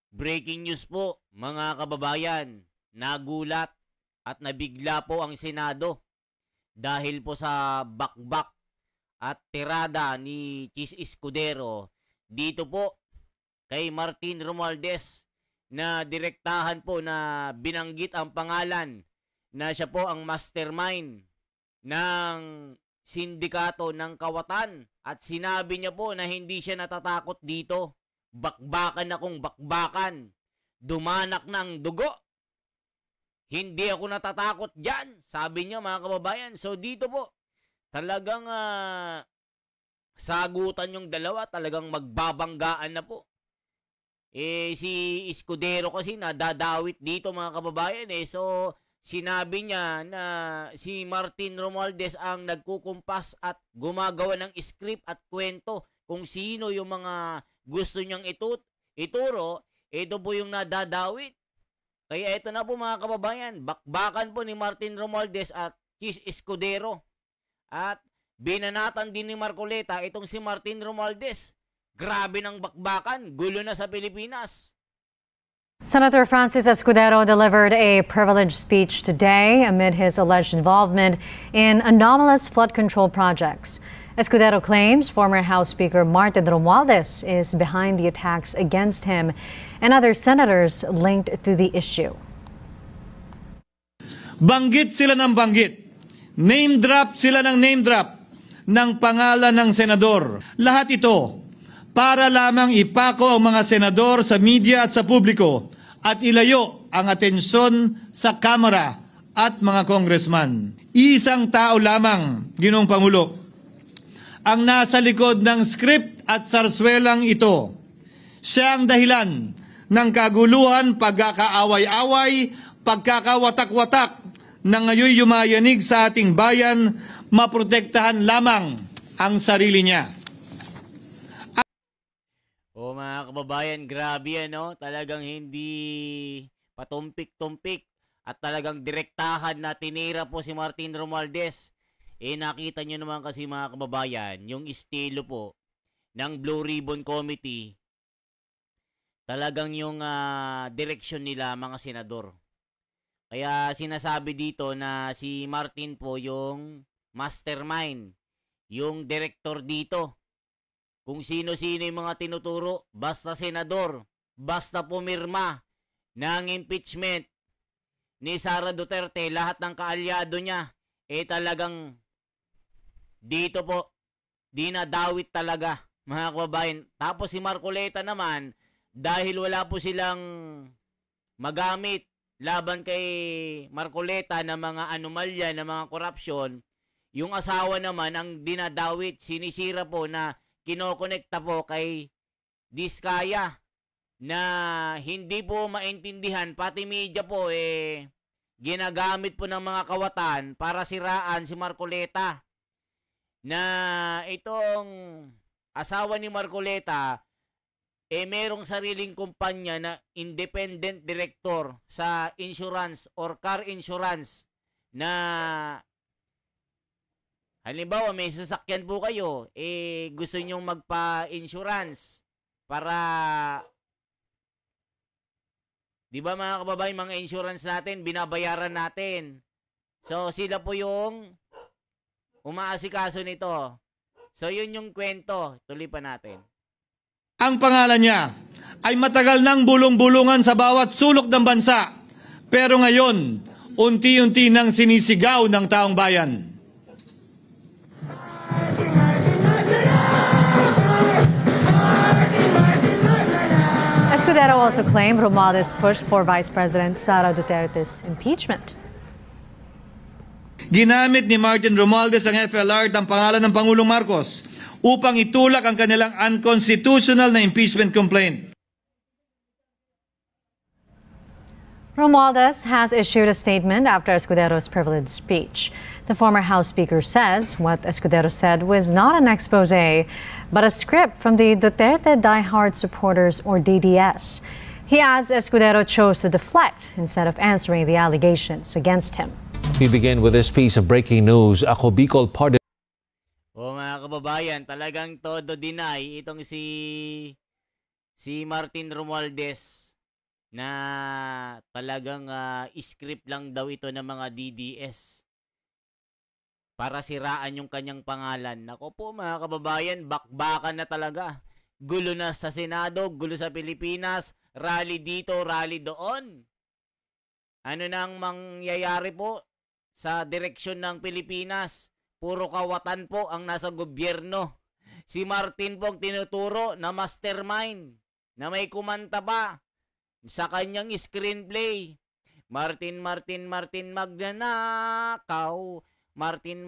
Breaking news po, mga kababayan. Nagulat at nabigla po ang Senado dahil po sa bakbak at tirada ni Chis Escudero dito po kay Martin Romualdez na direktahan po na binanggit ang pangalan na siya po ang mastermind ng sindikato ng kawatan at sinabi niya po na hindi siya natatakot dito. Bakbakan akong bakbakan. Dumanak ng dugo. Hindi ako natatakot dyan. Sabi niya mga kababayan. So dito po, talagang sagutan yung dalawa. Talagang magbabanggaan na po. Si Escudero kasi nadadawit dito mga kababayan. So sinabi niya na si Martin Romualdez ang nagkukumpas at gumagawa ng script at kwento kung sino yung mga gusto niyang ituro. Ito po yung nadadawit. Kaya ito na po mga kababayan, bakbakan po ni Martin Romualdez at Chis Escudero. At binanatan din ni Marcoleta itong si Martin Romualdez. Grabe ng bakbakan, gulo na sa Pilipinas. Senator Francis Escudero delivered a privileged speech today amid his alleged involvement in anomalous flood control projects. Escudero claims former House Speaker Martin Romualdez is behind the attacks against him and other senators linked to the issue. Banggit sila ng banggit. Name drop sila ng name drop ng pangalan ng senador. Lahat ito para lamang ipako ang mga senador sa media at sa publiko at ilayo ang atensyon sa Kamara at mga congressman. Isang tao lamang, Ginoong Pangulo, ang nasa likod ng script at sarswelang ito. Siya ang dahilan ng kaguluhan, pagkakaaway-away, pagkakawatak-watak na ngayon yumayanig sa ating bayan, maprotektahan lamang ang sarili niya. O mga kababayan, grabe ano, talagang hindi patumpik-tumpik at talagang direktahan na tinira po si Martin Romualdez. Nakita nyo naman kasi mga kababayan, yung estilo po ng Blue Ribbon Committee, talagang yung direksyon nila mga senador. Kaya sinasabi dito na si Martin po yung mastermind, yung director dito. Kung sino-sino yung mga tinuturo, basta senador, basta pumirma ng impeachment ni Sara Duterte, lahat ng kaalyado niya, talagang dito po, dinadawit talaga, mga kababayan. Tapos si Marcoleta naman, dahil wala po silang magamit laban kay Marcoleta na mga anomalya, na mga korupsyon, yung asawa naman ang dinadawit, sinisira po na kinokonekta po kay Diskaya na hindi po maintindihan, pati media po ginagamit po ng mga kawatan para siraan si Marcoleta. Na itong asawa ni Marcoleta merong sariling kumpanya na independent director sa insurance or car insurance na halimbawa may sasakyan po kayo, gusto nyong magpa-insurance para, di ba mga kababayan, mga insurance natin, binabayaran natin. So sila po yung umaasikaso nito. So yun yung kwento. Tuloy pa natin. Ang pangalan niya ay matagal nang bulong-bulungan sa bawat sulok ng bansa. Pero ngayon, unti-unti nang sinisigaw ng taong bayan. Escudero also claimed Romualdez pushed for Vice President Sara Duterte's impeachment. Ginamit ni Martin Romualdez ang FLR ng pangalan ng Pangulong Marcos upang itulak ang kanilang unconstitutional na impeachment complaint. Romualdez has issued a statement after Escudero's privileged speech. The former House Speaker says what Escudero said was not an expose, but a script from the Duterte diehard supporters, or DDS. He adds Escudero chose to deflect instead of answering the allegations against him. We begin with this piece of breaking news. Ako Bicol pardon. Mga kababayan, talagang todo deny itong si Martin Romualdez na talagang script lang daw ito ng mga DDS para siraan yung kanyang pangalan. Nako po mga kababayan, bakbakan na talaga. Gulo na sa Senado, gulo sa Pilipinas, rally dito, rally doon. Ano nang mangyayari po sa direksyon ng Pilipinas? Puro kawatan po ang nasa gobyerno. Si Martin po ang tinuturo na mastermind, na may kumanta pa sa kanyang screenplay. Martin magnanakaw. Martin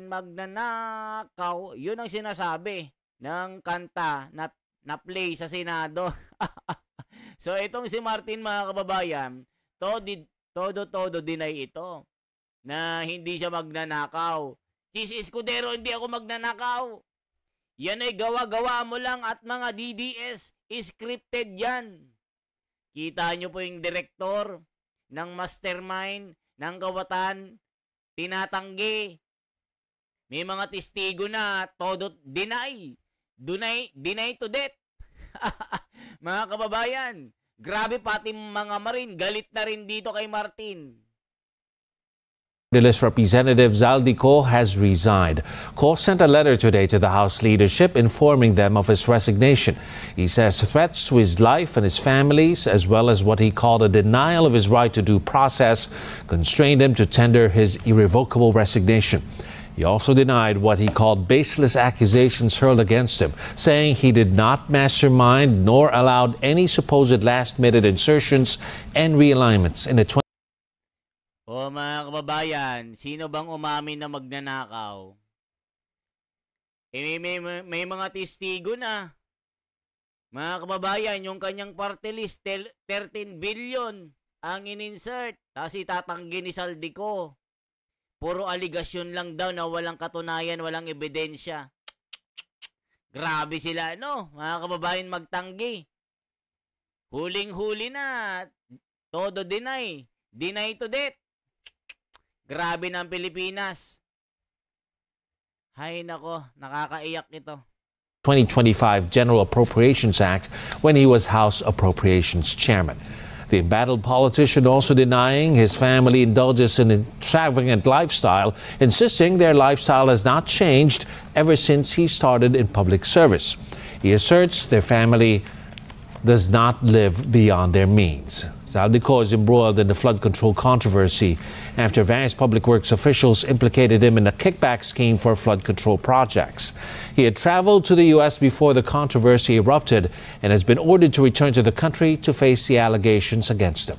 magnanakaw. Yun ang sinasabi ng kanta na play sa Senado. So itong si Martin mga kababayan, todo deny ito na hindi siya magnanakaw. Chis Escudero, hindi ako magnanakaw. Yan ay gawa-gawa mo lang at mga DDS, scripted yan. Kita nyo po yung direktor ng mastermind ng kawatan, tinatanggi. May mga testigo na todo deny to death. Mga kababayan, grabe pati mga Marine, galit na rin dito kay Martin. Representative Zaldico has resigned. Co sent a letter today to the House leadership informing them of his resignation. He says threats to his life and his family's, as well as what he called a denial of his right to due process, constrained him to tender his irrevocable resignation. He also denied what he called baseless accusations hurled against him, saying he did not mastermind nor allowed any supposed last-minute insertions and realignments in the O mga kababayan, sino bang umamin na magnanakaw? May mga testigo na. Mga kababayan, yung kanyang party list, 13 billion ang in-insert. Tapos itatanggi ni Zaldico. Puro aligasyon lang daw na walang katunayan, walang ebidensya. Grabe sila, no? Mga kababayan magtanggi. Huling-huli na. Todo deny. Deny to death. Grabe ng Pilipinas. Hay nako, nakakaiyak ito. 2025 General Appropriations Act when he was House Appropriations Chairman. The embattled politician also denying his family indulges in an extravagant lifestyle, insisting their lifestyle has not changed ever since he started in public service. He asserts their family does not live beyond their means. Zaldico is embroiled in the flood control controversy after various public works officials implicated him in a kickback scheme for flood control projects. He had traveled to the U.S. before the controversy erupted and has been ordered to return to the country to face the allegations against him.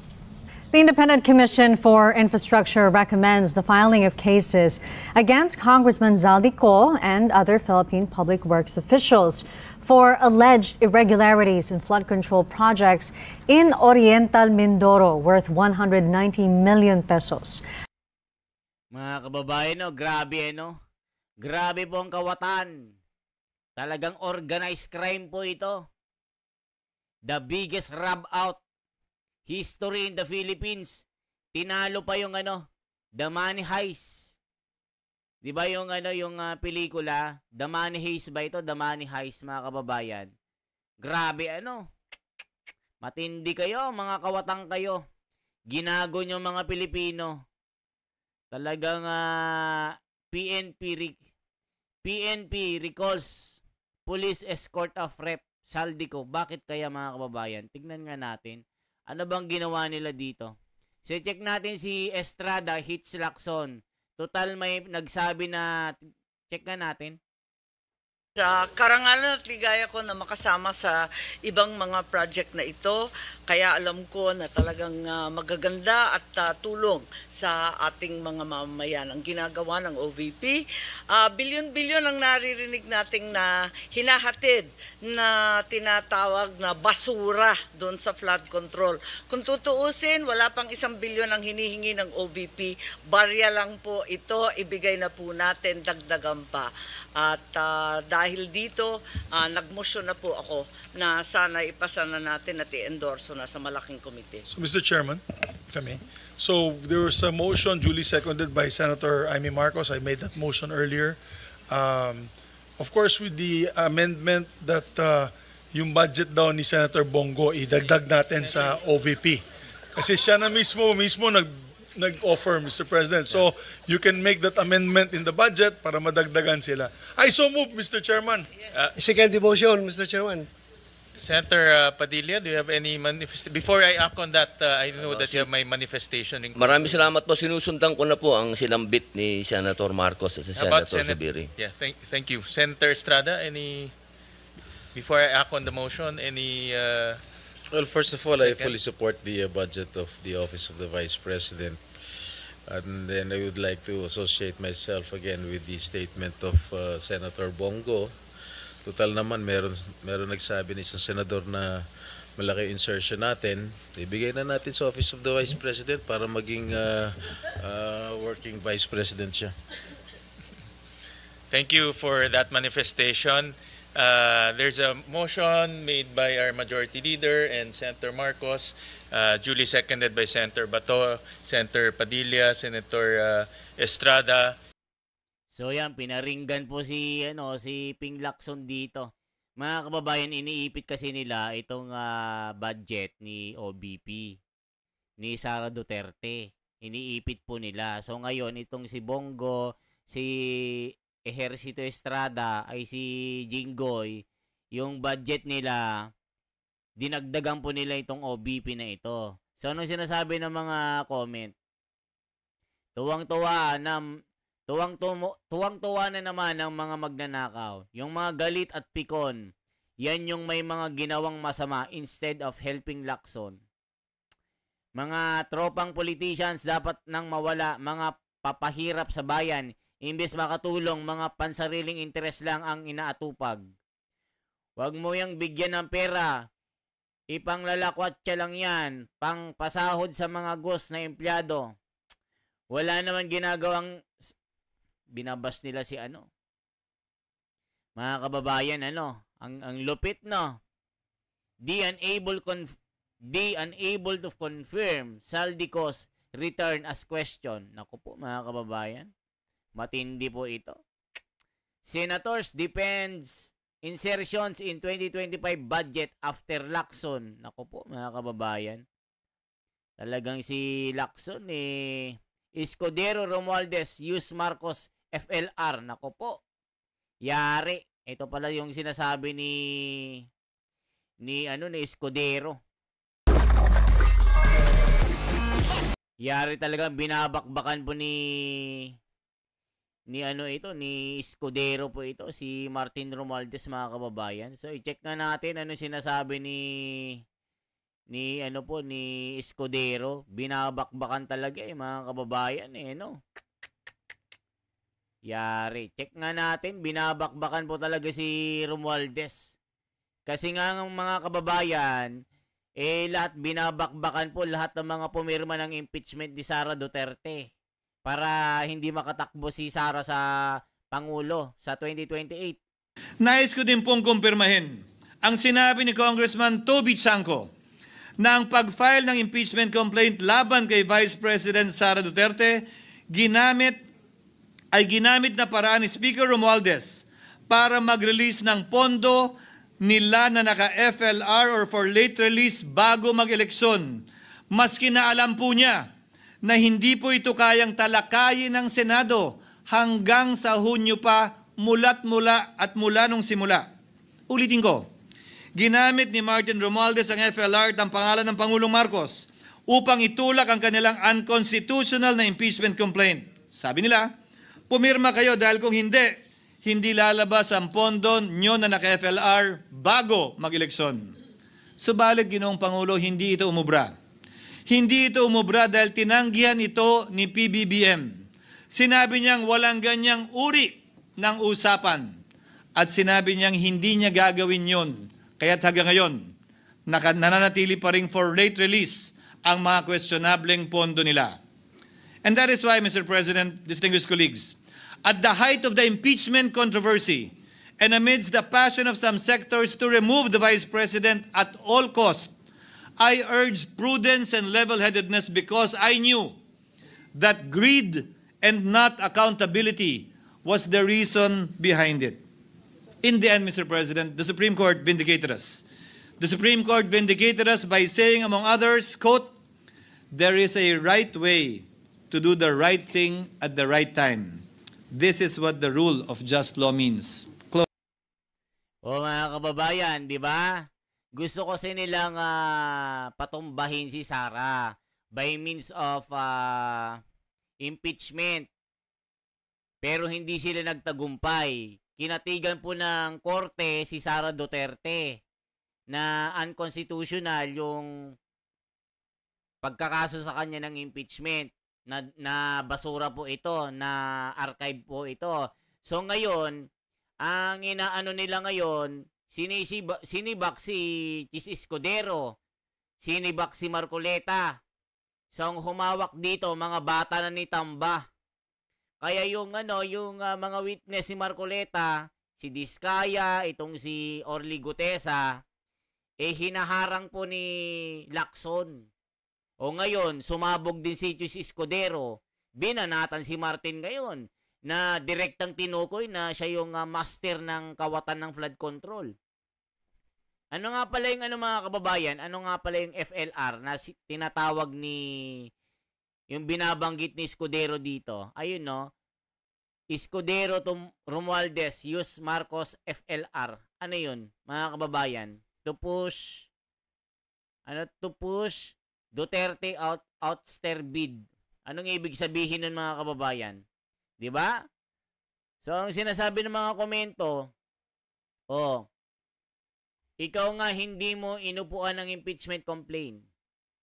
The Independent Commission for Infrastructure recommends the filing of cases against Congressman Zaldico and other Philippine public works officials for alleged irregularities in flood control projects in Oriental Mindoro worth 190 million pesos. Mga kababayan, no, grabe, no? Grabe po ang kawatan. Talagang organized crime po ito. The biggest rob out history in the Philippines. Tinalo pa yung The Money Heist. 'Di ba yung yung pelikula, The Money Heist ba ito? The Money Heist, mga kababayan. Grabe Matindi kayo, mga kawatang kayo. Ginago nyo mga Pilipino. Talagang PNP recalls police escort of Rep Zaldico. Bakit kaya, mga kababayan? Tignan nga natin. Ano bang ginawa nila dito? So, check natin si Estrada Hits Lacson. Total may nagsabi na, check nga natin. Sa karangalan at ligaya ko na makasama sa ibang mga project na ito, kaya alam ko na talagang magaganda at tulong sa ating mga mamamayan ang ginagawa ng OVP. Bilyon-bilyon ang naririnig nating na hinahatid na tinatawag na basura doon sa flood control. Kung tutuusin, wala pang 1 bilyon ang hinihingi ng OVP. Barya lang po ito, ibigay na po natin, dagdagan pa. At dahil dito, nagmotion na po ako na sana ipasa na natin at i-endorso na sa malaking komite. So, Mr. Chairman, if I may. So, there was a motion duly seconded by Senator Amy Marcos. I made that motion earlier. Of course, with the amendment that yung budget daw ni Senator Bongo, idagdag natin sa OVP. Kasi siya na mismo nag-offer, Mr. President. So, you can make that amendment in the budget para madagdagan sila. I so move, Mr. Chairman. Second motion, Mr. Chairman. Senator Padilla, do you have any manifestation? Before I act on that, I know that you have my manifestation. Maraming salamat po. Sinusundan ko na po ang sinambit ni Senator Marcos at si About Senator Zubiri. Yeah, thank you. Senator Estrada, before I act on the motion, any... Well, first of all, I Second. fully support the budget of the Office of the Vice President. And then I would like to associate myself again with the statement of Senator Bongo. Total naman, meron nagsabi ni isang senador na malaki insertion natin. Ibigay na natin sa Office of the Vice President para maging working Vice President siya. Thank you for that manifestation. There's a motion made by our Majority Leader and Senator Marcos, duly seconded by Senator Bato, Senator Padilla, Senator Estrada. So yan, pinaringgan po si Ping Lacson dito. Mga kababayan, iniipit kasi nila itong budget ni OBP, ni Sara Duterte. Iniipit po nila. So ngayon, itong si Bongo, si Ejercito Estrada, ay si Jinggoy, yung budget nila, dinagdagan po nila itong OBP na ito. So anong sinasabi ng mga comment? Tuwang-tuwa na naman ang mga magnanakaw. Yung mga galit at pikon, yan yung may mga ginawang masama instead of helping Lacson. Mga tropang politicians dapat nang mawala, mga papahirap sa bayan, imbes makatulong, mga pansariling interes lang ang inaatupag. Huwag mo yang bigyan ng pera, ipanglalakwatsa lang yan, pang pasahod sa mga ghost na empleyado. Wala naman ginagawang... Binabas nila si mga kababayan, ang lupit, no? Di unable to confirm Saldicos return as question. Naku po, mga kababayan, matindi po ito. Senators depends insertions in 2025 budget after Lacson. Naku po, mga kababayan, talagang si Lacson Escudero Romualdez use Marcos FLR. Nako po. Yari. Ito pala yung sinasabi ni Escudero. Yari talaga, binabakbakan po ni Escudero po ito, si Martin Romualdez, mga kababayan. So i-check na natin ano sinasabi ni Escudero. Binabakbakan talaga mga kababayan Yari. Check nga natin, binabakbakan po talaga si Romualdez. Kasi nga ng mga kababayan, lahat binabakbakan po, lahat ng mga pumirma ng impeachment ni Sara Duterte para hindi makatakbo si Sara sa Pangulo sa 2028. Nais ko din pong kumpirmahin ang sinabi ni Congressman Toby Chanco na ang pag-file ng impeachment complaint laban kay Vice President Sara Duterte ginamit na paraan ni Speaker Romualdez para mag-release ng pondo nila na naka-FLR or for late release bago mag-eleksyon. Maski na alam po niya na hindi po ito kayang talakayin ng Senado hanggang sa Hunyo pa mula nung simula. Ulitin ko, ginamit ni Martin Romualdez ang FLR at ang pangalan ng Pangulong Marcos upang itulak ang kanilang unconstitutional na impeachment complaint. Sabi nila, pumirma kayo dahil kung hindi lalabas ang pondo nyo na naka-FLR bago mag-eleksyon. Subalit, Ginoong Pangulo, hindi ito umubra. Hindi ito umubra dahil tinanggihan ito ni PBBM. Sinabi niyang walang ganyang uri ng usapan at sinabi niyang hindi niya gagawin yon. Kaya't hanggang ngayon, nananatili pa rin for late release ang mga questionableng pondo nila. And that is why, Mr. President, distinguished colleagues, at the height of the impeachment controversy and amidst the passion of some sectors to remove the Vice President at all costs, I urged prudence and level-headedness because I knew that greed and not accountability was the reason behind it. In the end, Mr. President, the Supreme Court vindicated us. The Supreme Court vindicated us by saying, among others, quote, "There is a right way to do the right thing at the right time. This is what the rule of just law means." O mga kababayan, di ba? Gusto kasi nilang patumbahin si Sara by means of impeachment. Pero hindi sila nagtagumpay. Kinatigan po ng korte si Sara Duterte na unconstitutional yung pagkakaso sa kanya ng impeachment. Na basura po ito, na archive po ito. So ngayon, ang inaano nila ngayon, sinibak si Chis Escudero, sinibak si Marcoleta. So ang humawak dito, mga bata na ni Tamba. Kaya yung mga witness si Marcoleta, si Diskaya, itong si Orly Gutesa, hinaharang po ni Lacson. O ngayon, sumabog din si Chis Escudero. Binanatan si Martin ngayon na direktang tinukoy na siya yung master ng kawatan ng flood control. Ano nga pala yung mga kababayan? Ano nga pala yung FLR na tinatawag yung binabanggit ni Escudero dito? Ayun no. Escudero to Romualdez use Marcos FLR. Ano yun, mga kababayan? To push Duterte outster bid. Anong ibig sabihin nun, mga kababayan? 'Di ba? So ang sinasabi ng mga komento, ikaw nga hindi mo inupuan ng impeachment complaint.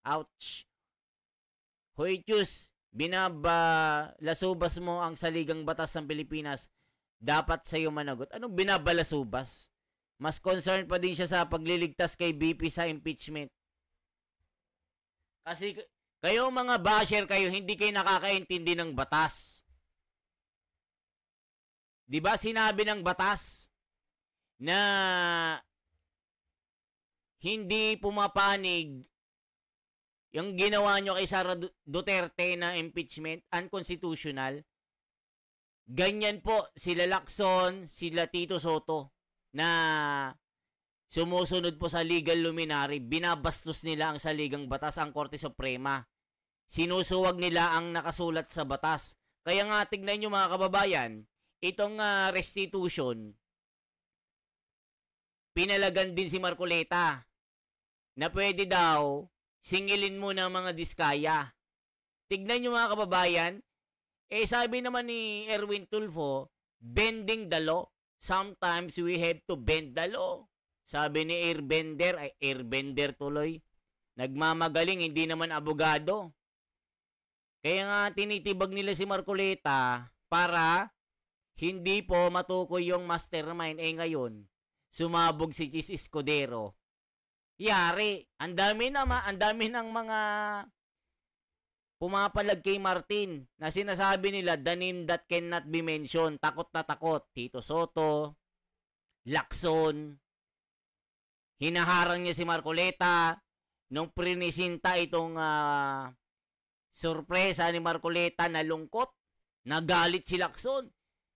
Ouch. Hoy Chus, binabalasubas mo ang saligang batas ng Pilipinas. Dapat sa'yo managot. Anong binabalasubas? Mas concerned pa din siya sa pagliligtas kay BP sa impeachment. Kasi kayo mga basher kayo, hindi kayo nakakaintindi ng batas. 'Di ba sinabi ng batas na hindi pumapanig yung ginawa nyo kay Sara Duterte na impeachment, unconstitutional? Ganyan po sila Lacson, sila Tito Soto na sumusunod po sa legal luminary, binabastos nila ang saligang batas, ang Korte Suprema. Sinusuwag nila ang nakasulat sa batas. Kaya nga tignan nyo mga kababayan, itong restitution, pinalagan din si Marcoleta na pwede daw singilin mo ng mga Diskaya. Tignan nyo mga kababayan, sabi naman ni Erwin Tulfo, bending the law. Sometimes we have to bend the law. Sabi ni Airbender tuloy, nagmamagaling, hindi naman abogado. Kaya nga tinitibag nila si Marcoleta para hindi po matukoy yung mastermind. Ngayon, sumabog si Chis Escudero. Yari, ang dami ng mga pumapalag kay Martin na sinasabi nila, the name that cannot be mentioned. Takot na takot. Tito Soto, Lacson, hinaharang niya si Marcoleta. Nung prinisinta itong sorpresa ni Marcoleta, nalungkot, nagalit si Lacson.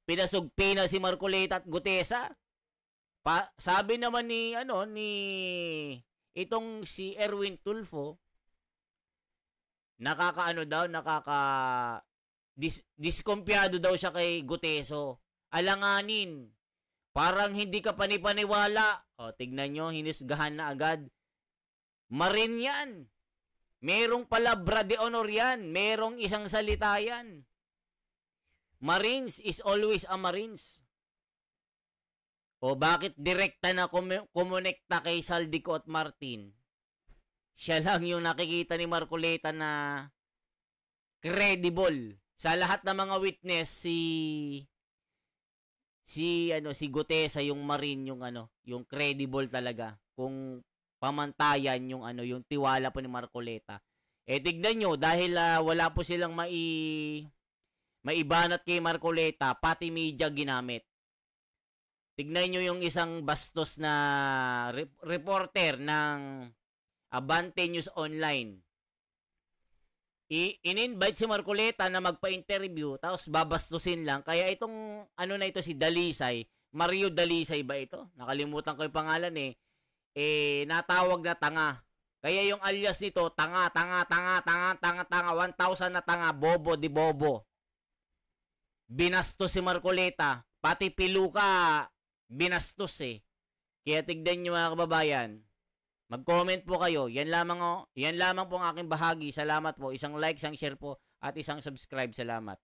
Pinasugpi na si Marcoleta at Gutesa. Sabi naman ni itong si Erwin Tulfo, diskumpiyado daw siya kay Guteso. Alanganin. Parang hindi ka panipaniwala. Tignan nyo, hinisgahan na agad. Marin yan. Merong palabra de honor yan. Merong isang salita yan. Marines is always a Marines. Bakit direkta na kumonekta kay Saldico at Martin? Siya lang yung nakikita ni Marcoleta na credible. Sa lahat ng mga witness, si Gutesa, yung Marine, yung credible talaga. Kung pamantayan yung tiwala po ni Marcoleta. Tignan nyo, dahil wala po silang maibanat kay Marcoleta, pati media ginamit. Tignan nyo yung isang bastos na reporter ng Abante News Online. In-invite si Marcoleta na magpa-interview, tapos babastusin lang. Kaya itong si Dalisay, Mario Dalisay ba ito? Nakalimutan ko yung pangalan eh. Natawag na tanga. Kaya yung alias nito, tanga, 1,000 na tanga, bobo di bobo. Binastos si Marcoleta, pati Piluka, binastos eh. Kaya tignan nyo mga kababayan, mag-comment po kayo. Yan lamang po ang aking bahagi. Salamat po. Isang like, isang share po, at isang subscribe. Salamat.